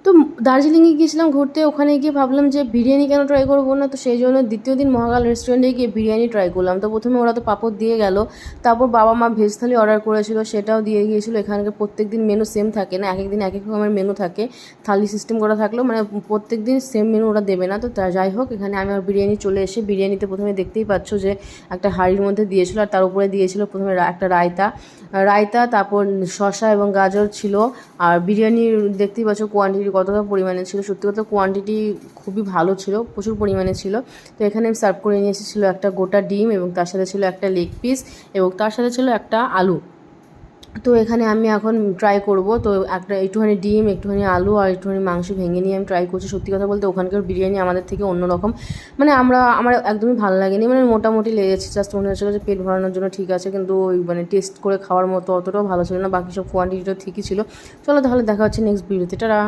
তো দার্জিলিংয়ে গিয়েছিলাম ঘুরতে, ওখানে গিয়ে ভাবলাম যে বিরিয়ানি কেন ট্রাই করবো না, তো সেই জন্য দ্বিতীয় দিন মহাকাল রেস্টুরেন্টে গিয়ে বিরিয়ানি ট্রাই করলাম। তো প্রথমে ওরা তো পাঁপড় দিয়ে গেল, তারপর বাবা মা ভেজ থালি অর্ডার করেছিল, সেটাও দিয়ে গিয়েছিলো। এখানকার প্রত্যেক দিন মেনু সেম থাকে না, এক এক দিন এক এক রকমের মেনু থাকে, থালি সিস্টেম করা থাকলেও মানে প্রত্যেক দিন সেম মেনু ওরা দেবে না। তো যাই হোক, এখানে আমার বিরিয়ানি চলে এসে, বিরিয়ানিতে প্রথমে দেখতেই পাচ্ছ যে একটা হাঁড়ির মধ্যে দিয়েছিলো, আর তার উপরে দিয়েছিল প্রথমে একটা রায়তা, তারপর শসা এবং গাজর ছিল। আর বিরিয়ানির দেখতেই পাচ্ছ কোয়ান্টিটি কতটা পরিমাণে ছিল, সত্যি কথা কোয়ান্টিটি খুবই ভালো ছিল, প্রচুর পরিমাণে ছিল। তো এখানে আমি সার্ভ করে নিয়ে এসেছিলো একটা গোটা ডিম, এবং তার সাথে ছিল একটা লেগ পিস, এবং তার সাথে ছিল একটা আলু। তো এখানে আমি এখন ট্রাই করব। তো একটা একটুখানি ডিম, একটুখানি আলু আর একটুখানি মাংস ভেঙে নিয়ে আমি ট্রাই করছি। সত্যি কথা বলতে ওখানকার বিরিয়ানি আমাদের থেকে অন্যরকম, মানে আমার একদমই ভালো লাগেনি, মানে মোটামুটি লেগেছে, জাস্ট মনে হচ্ছিলো যে পেট ভরানোর জন্য ঠিক আছে, কিন্তু ওই মানে টেস্ট করে খাওয়ার মতো অতটাও ভালো ছিল না। বাকি সব কোয়ান্টিটিটা ঠিকই ছিল। চলো তাহলে দেখা হচ্ছে নেক্সট ভিডিওতে, টাটা।